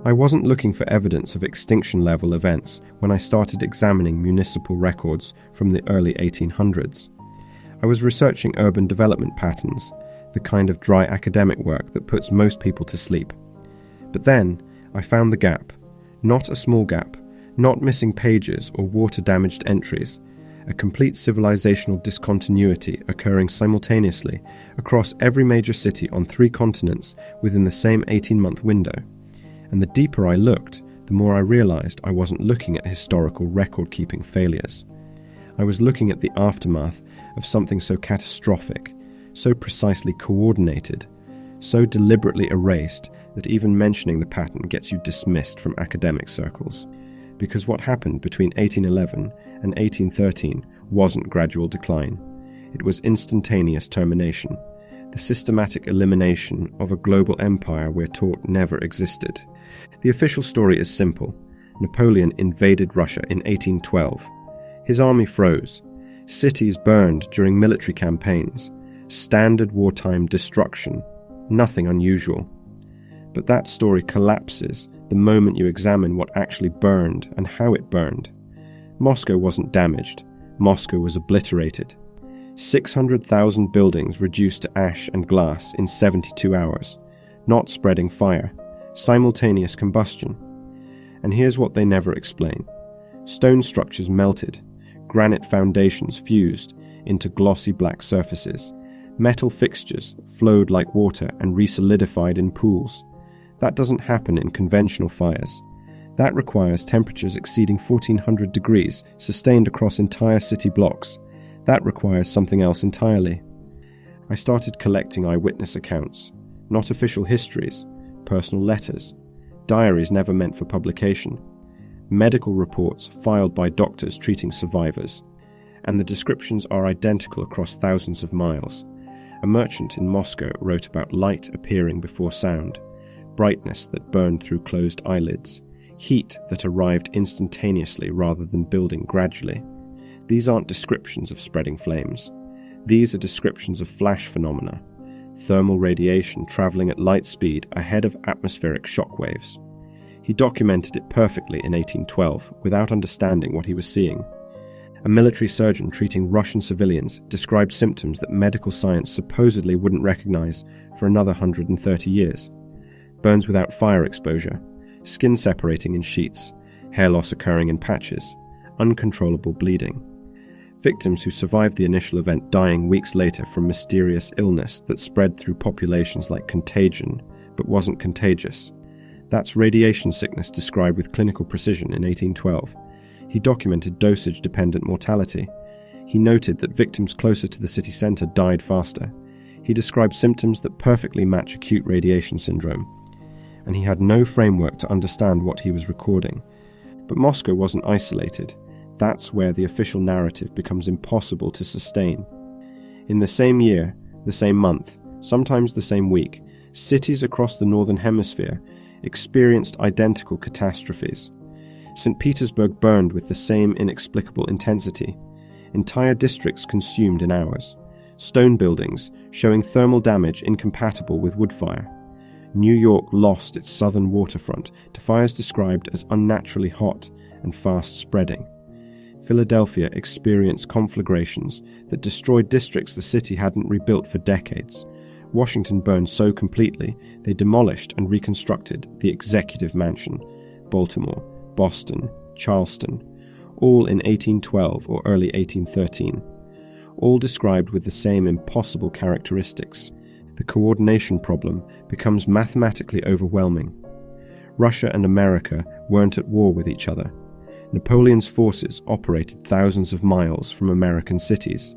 I wasn't looking for evidence of extinction-level events when I started examining municipal records from the early 1800s. I was researching urban development patterns, the kind of dry academic work that puts most people to sleep. But then, I found the gap. Not a small gap, not missing pages or water-damaged entries, a complete civilizational discontinuity occurring simultaneously across every major city on 3 continents within the same 18-month window. And the deeper I looked, the more I realized I wasn't looking at historical record-keeping failures. I was looking at the aftermath of something so catastrophic, so precisely coordinated, so deliberately erased that even mentioning the pattern gets you dismissed from academic circles. Because what happened between 1811 and 1813 wasn't gradual decline. It was instantaneous termination, the systematic elimination of a global empire we're taught never existed. The official story is simple. Napoleon invaded Russia in 1812. His army froze. Cities burned during military campaigns. Standard wartime destruction. Nothing unusual. But that story collapses the moment you examine what actually burned and how it burned. Moscow wasn't damaged. Moscow was obliterated. 600,000 buildings reduced to ash and glass in 72 hours. Not spreading fire. Simultaneous combustion. And here's what they never explain. Stone structures melted. Granite foundations fused into glossy black surfaces. Metal fixtures flowed like water and resolidified in pools. That doesn't happen in conventional fires. That requires temperatures exceeding 1400 degrees sustained across entire city blocks. That requires something else entirely. I started collecting eyewitness accounts, not official histories, personal letters, diaries never meant for publication, medical reports filed by doctors treating survivors, and the descriptions are identical across thousands of miles. A merchant in Moscow wrote about light appearing before sound, brightness that burned through closed eyelids, heat that arrived instantaneously rather than building gradually. These aren't descriptions of spreading flames. These are descriptions of flash phenomena, thermal radiation traveling at light speed ahead of atmospheric shock waves. He documented it perfectly in 1812 without understanding what he was seeing. A military surgeon treating Russian civilians described symptoms that medical science supposedly wouldn't recognize for another 130 years. Burns without fire exposure, skin separating in sheets, hair loss occurring in patches, uncontrollable bleeding. Victims who survived the initial event dying weeks later from mysterious illness that spread through populations like contagion, but wasn't contagious. That's radiation sickness described with clinical precision in 1812. He documented dosage-dependent mortality. He noted that victims closer to the city centre died faster. He described symptoms that perfectly match acute radiation syndrome. And he had no framework to understand what he was recording. But Moscow wasn't isolated. That's where the official narrative becomes impossible to sustain. In the same year, the same month, sometimes the same week, cities across the Northern Hemisphere experienced identical catastrophes. St. Petersburg burned with the same inexplicable intensity. Entire districts consumed in hours. Stone buildings showing thermal damage incompatible with wood fire. New York lost its southern waterfront to fires described as unnaturally hot and fast spreading. Philadelphia experienced conflagrations that destroyed districts the city hadn't rebuilt for decades. Washington burned so completely they demolished and reconstructed the Executive Mansion. Baltimore, Boston, Charleston, all in 1812 or early 1813. All described with the same impossible characteristics. The coordination problem becomes mathematically overwhelming. Russia and America weren't at war with each other. Napoleon's forces operated thousands of miles from American cities,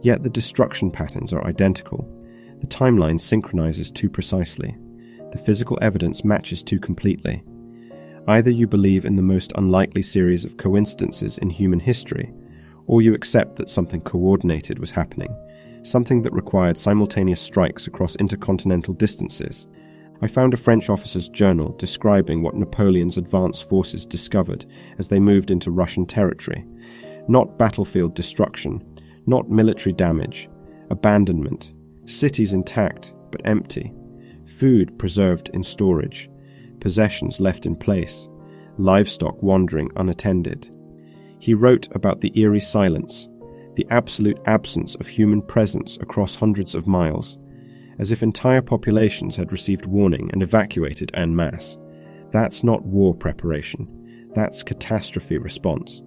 yet the destruction patterns are identical. The timeline synchronizes too precisely. The physical evidence matches too completely. Either you believe in the most unlikely series of coincidences in human history, or you accept that something coordinated was happening, something that required simultaneous strikes across intercontinental distances. I found a French officer's journal describing what Napoleon's advance forces discovered as they moved into Russian territory. Not battlefield destruction, not military damage, abandonment, cities intact but empty, food preserved in storage, possessions left in place, livestock wandering unattended. He wrote about the eerie silence, the absolute absence of human presence across hundreds of miles, as if entire populations had received warning and evacuated en masse. That's not war preparation. That's catastrophe response.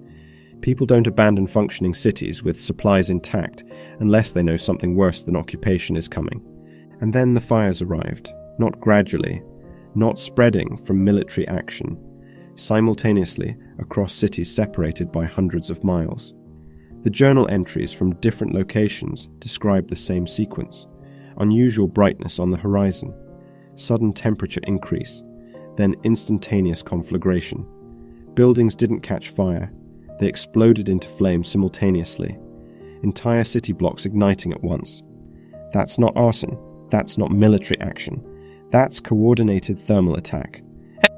People don't abandon functioning cities with supplies intact unless they know something worse than occupation is coming. And then the fires arrived, not gradually, not spreading from military action, simultaneously across cities separated by hundreds of miles. The journal entries from different locations describe the same sequence: unusual brightness on the horizon, sudden temperature increase, then instantaneous conflagration. Buildings didn't catch fire, they exploded into flames simultaneously, entire city blocks igniting at once. That's not arson, that's not military action, that's coordinated thermal attack.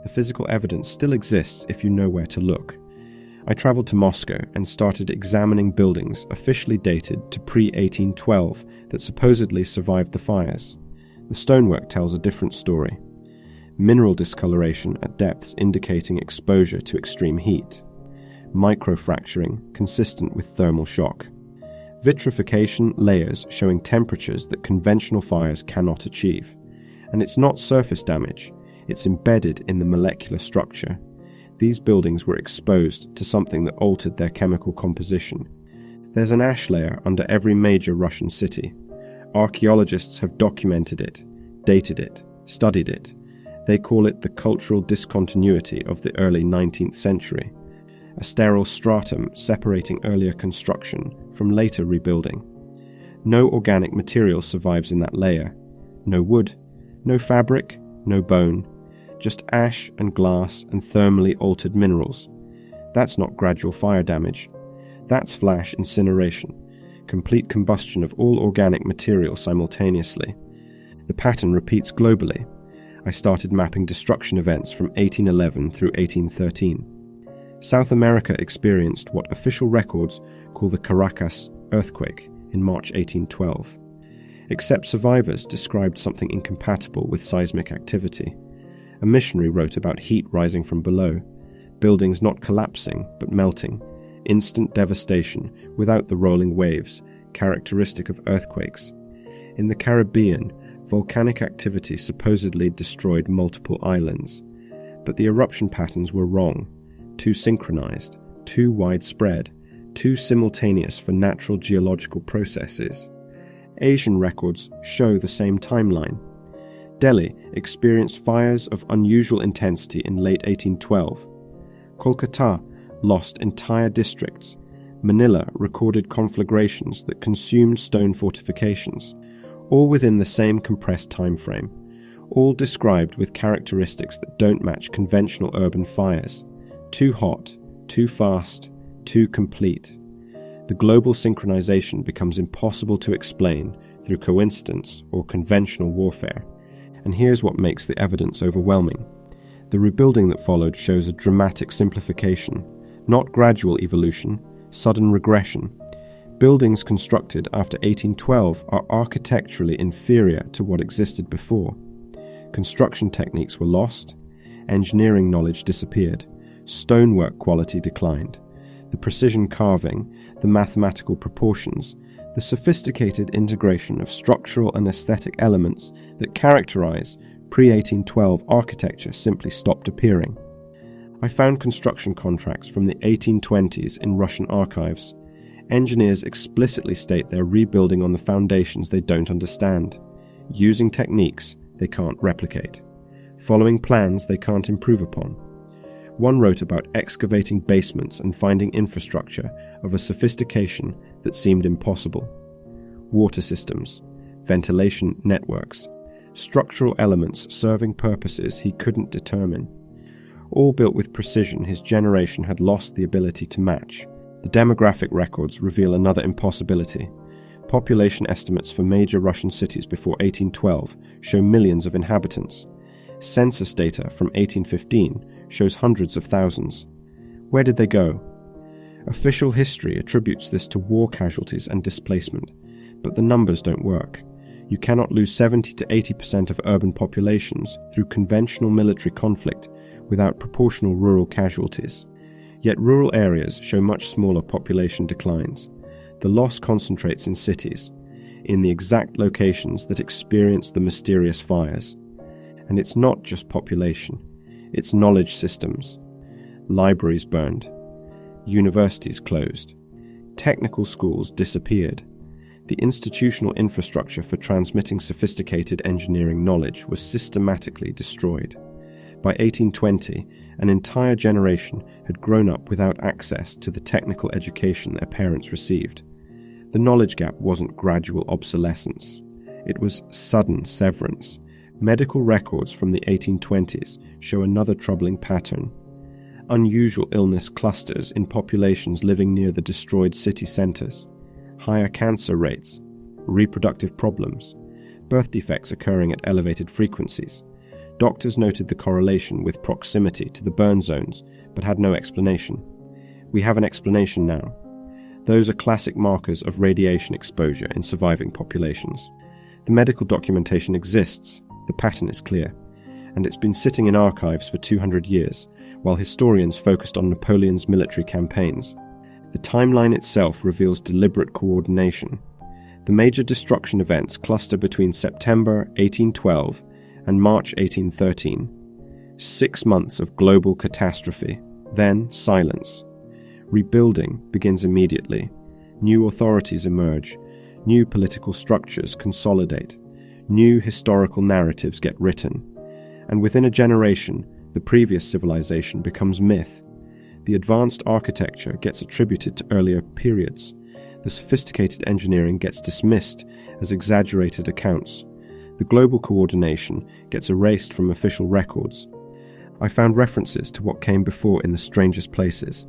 The physical evidence still exists if you know where to look. I travelled to Moscow and started examining buildings officially dated to pre-1812 that supposedly survived the fires. The stonework tells a different story. Mineral discoloration at depths indicating exposure to extreme heat. Microfracturing consistent with thermal shock. Vitrification layers showing temperatures that conventional fires cannot achieve. And it's not surface damage, it's embedded in the molecular structure. These buildings were exposed to something that altered their chemical composition. There's an ash layer under every major Russian city. Archaeologists have documented it, dated it, studied it. They call it the cultural discontinuity of the early 19th century, a sterile stratum separating earlier construction from later rebuilding. No organic material survives in that layer. No wood, no fabric, no bone, just ash and glass and thermally altered minerals. That's not gradual fire damage. That's flash incineration, complete combustion of all organic material simultaneously. The pattern repeats globally. I started mapping destruction events from 1811 through 1813. South America experienced what official records call the Caracas earthquake in March 1812. Except survivors described something incompatible with seismic activity. A missionary wrote about heat rising from below, buildings not collapsing but melting, instant devastation without the rolling waves, characteristic of earthquakes. In the Caribbean, volcanic activity supposedly destroyed multiple islands, but the eruption patterns were wrong, too synchronized, too widespread, too simultaneous for natural geological processes. Asian records show the same timeline. Delhi experienced fires of unusual intensity in late 1812. Kolkata lost entire districts. Manila recorded conflagrations that consumed stone fortifications, all within the same compressed time frame, all described with characteristics that don't match conventional urban fires. Too hot, too fast, too complete. The global synchronization becomes impossible to explain through coincidence or conventional warfare. And here's what makes the evidence overwhelming. The rebuilding that followed shows a dramatic simplification, not gradual evolution, sudden regression. Buildings constructed after 1812 are architecturally inferior to what existed before. Construction techniques were lost, engineering knowledge disappeared, stonework quality declined. The precision carving, the mathematical proportions, the sophisticated integration of structural and aesthetic elements that characterize pre-1812 architecture simply stopped appearing. I found construction contracts from the 1820s in Russian archives. Engineers explicitly state they're rebuilding on the foundations they don't understand, using techniques they can't replicate, following plans they can't improve upon. One wrote about excavating basements and finding infrastructure of a sophistication that seemed impossible. Water systems, ventilation networks, structural elements serving purposes he couldn't determine. All built with precision his generation had lost the ability to match. The demographic records reveal another impossibility. Population estimates for major Russian cities before 1812 show millions of inhabitants. Census data from 1815 shows hundreds of thousands. Where did they go? Official history attributes this to war casualties and displacement, but the numbers don't work. You cannot lose 70 to 80% of urban populations through conventional military conflict without proportional rural casualties. Yet rural areas show much smaller population declines. The loss concentrates in cities, in the exact locations that experience the mysterious fires. And it's not just population, it's knowledge systems. Libraries burned, universities closed, technical schools disappeared. The institutional infrastructure for transmitting sophisticated engineering knowledge was systematically destroyed. By 1820, an entire generation had grown up without access to the technical education their parents received. The knowledge gap wasn't gradual obsolescence. It was sudden severance. Medical records from the 1820s show another troubling pattern. Unusual illness clusters in populations living near the destroyed city centers. Higher cancer rates, reproductive problems, birth defects occurring at elevated frequencies. Doctors noted the correlation with proximity to the burn zones, but had no explanation. We have an explanation now. Those are classic markers of radiation exposure in surviving populations. The medical documentation exists, the pattern is clear, and it's been sitting in archives for 200 years, while historians focused on Napoleon's military campaigns. The timeline itself reveals deliberate coordination. The major destruction events cluster between September 1812 and March 1813. 6 months of global catastrophe, then silence. Rebuilding begins immediately. New authorities emerge. New political structures consolidate. New historical narratives get written. And within a generation, the previous civilization becomes myth. The advanced architecture gets attributed to earlier periods. The sophisticated engineering gets dismissed as exaggerated accounts. The global coordination gets erased from official records. I found references to what came before in the strangest places.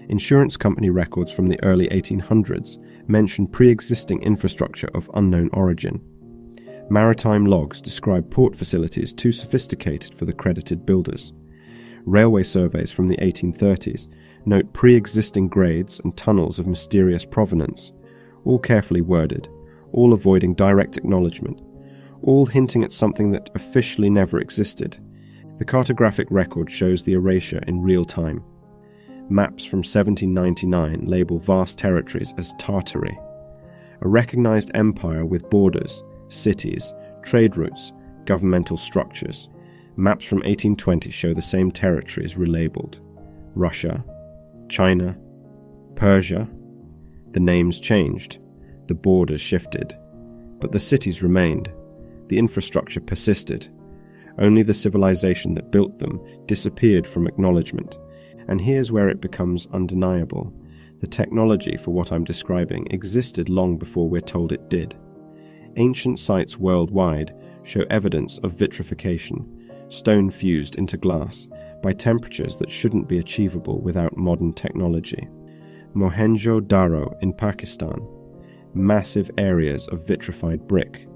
Insurance company records from the early 1800s mention pre-existing infrastructure of unknown origin. Maritime logs describe port facilities too sophisticated for the credited builders. Railway surveys from the 1830s note pre-existing grades and tunnels of mysterious provenance, all carefully worded, all avoiding direct acknowledgement, all hinting at something that officially never existed. The cartographic record shows the erasure in real time. Maps from 1799 label vast territories as Tartaria, a recognized empire with borders, cities, trade routes, governmental structures. Maps from 1820 show the same territories relabeled. Russia, China, Persia. The names changed, the borders shifted, but the cities remained. The infrastructure persisted. Only the civilization that built them disappeared from acknowledgement. And here's where it becomes undeniable. The technology for what I'm describing existed long before we're told it did. Ancient sites worldwide show evidence of vitrification, stone fused into glass, by temperatures that shouldn't be achievable without modern technology. Mohenjo-Daro in Pakistan, massive areas of vitrified brick,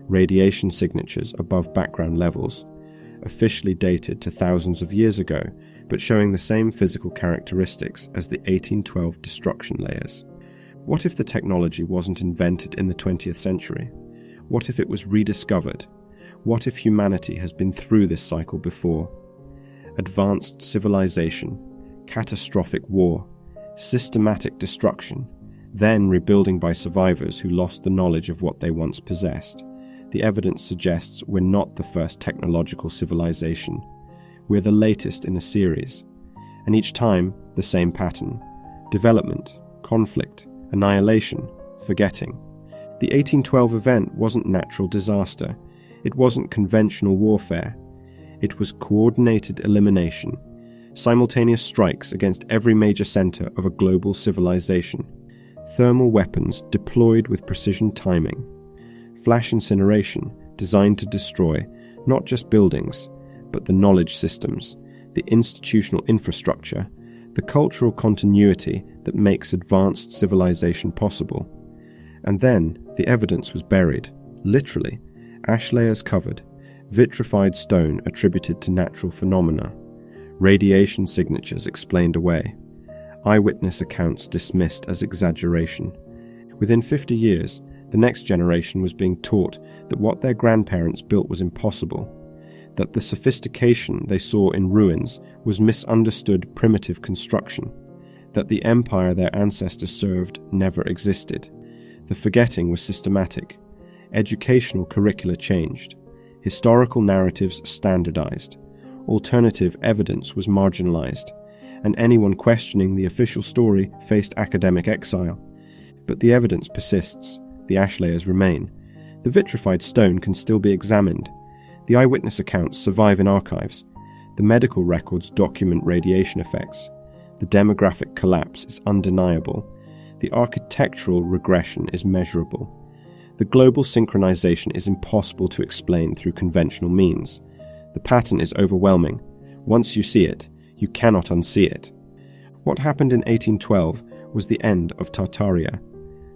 radiation signatures above background levels, officially dated to thousands of years ago, but showing the same physical characteristics as the 1812 destruction layers. What if the technology wasn't invented in the 20th century? What if it was rediscovered? What if humanity has been through this cycle before? Advanced civilization, catastrophic war, systematic destruction, then rebuilding by survivors who lost the knowledge of what they once possessed. The evidence suggests we're not the first technological civilization. We're the latest in a series. And each time, the same pattern. Development, conflict, annihilation, forgetting. The 1812 event wasn't natural disaster. It wasn't conventional warfare. It was coordinated elimination. Simultaneous strikes against every major center of a global civilization. Thermal weapons deployed with precision timing. Flash incineration designed to destroy not just buildings, but the knowledge systems, the institutional infrastructure, the cultural continuity that makes advanced civilization possible. And then the evidence was buried, literally, ash layers covered, vitrified stone attributed to natural phenomena, radiation signatures explained away, eyewitness accounts dismissed as exaggeration. Within 50 years, The next generation was being taught that what their grandparents built was impossible, that the sophistication they saw in ruins was misunderstood primitive construction, that the empire their ancestors served never existed. The forgetting was systematic. Educational curricula changed. Historical narratives standardized. Alternative evidence was marginalized, and anyone questioning the official story faced academic exile. But the evidence persists. The ash layers remain. The vitrified stone can still be examined. The eyewitness accounts survive in archives. The medical records document radiation effects. The demographic collapse is undeniable. The architectural regression is measurable. The global synchronization is impossible to explain through conventional means. The pattern is overwhelming. Once you see it, you cannot unsee it. What happened in 1812 was the end of Tartaria,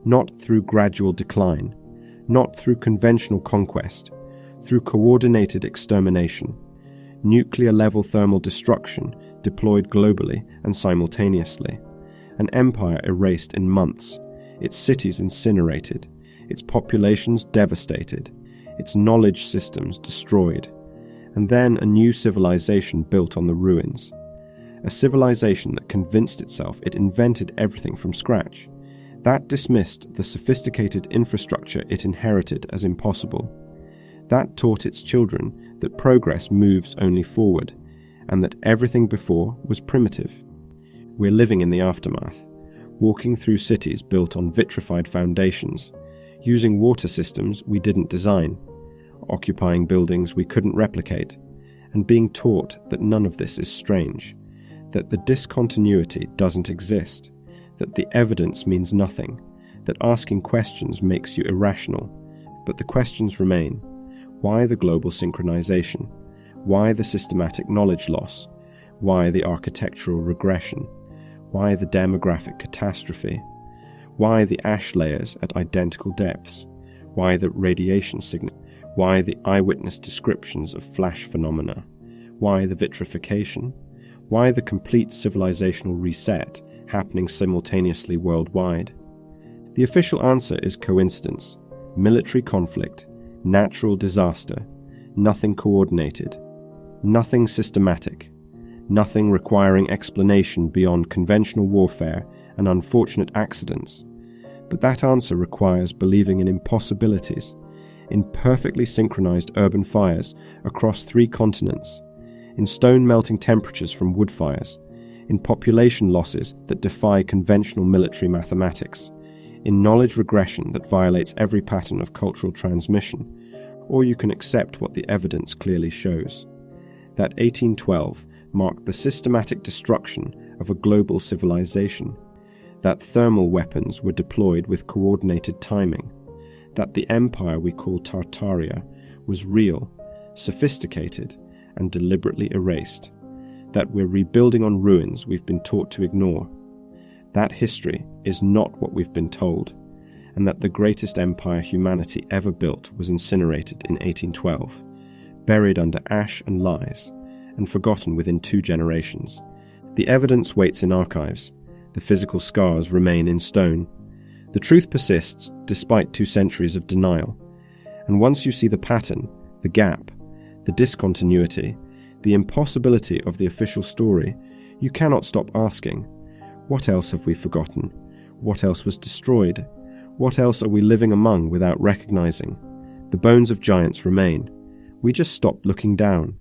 not through gradual decline, not through conventional conquest, through coordinated extermination, nuclear-level thermal destruction deployed globally and simultaneously, an empire erased in months, its cities incinerated, its populations devastated, its knowledge systems destroyed, and then a new civilization built on the ruins. A civilization that convinced itself it invented everything from scratch. That dismissed the sophisticated infrastructure it inherited as impossible. That taught its children that progress moves only forward, and that everything before was primitive. We're living in the aftermath, walking through cities built on vitrified foundations, using water systems we didn't design, occupying buildings we couldn't replicate, and being taught that none of this is strange, that the discontinuity doesn't exist, that the evidence means nothing, that asking questions makes you irrational. But the questions remain. Why the global synchronization? Why the systematic knowledge loss? Why the architectural regression? Why the demographic catastrophe? Why the ash layers at identical depths? Why the radiation signal? Why the eyewitness descriptions of flash phenomena? Why the vitrification? Why the complete civilizational reset happening simultaneously worldwide? The official answer is coincidence, military conflict, natural disaster, nothing coordinated, nothing systematic, nothing requiring explanation beyond conventional warfare and unfortunate accidents. But that answer requires believing in impossibilities, in perfectly synchronized urban fires across 3 continents, in stone-melting temperatures from wood fires, in population losses that defy conventional military mathematics, in knowledge regression that violates every pattern of cultural transmission, or you can accept what the evidence clearly shows. That 1812 marked the systematic destruction of a global civilization, that thermal weapons were deployed with coordinated timing, that the empire we call Tartaria was real, sophisticated, and deliberately erased, that we're rebuilding on ruins we've been taught to ignore. That history is not what we've been told, and that the greatest empire humanity ever built was incinerated in 1812, buried under ash and lies, and forgotten within 2 generations. The evidence waits in archives. The physical scars remain in stone. The truth persists despite 2 centuries of denial. And once you see the pattern, the gap, the discontinuity, the impossibility of the official story, you cannot stop asking, what else have we forgotten? What else was destroyed? What else are we living among without recognizing? The bones of giants remain. We just stopped looking down.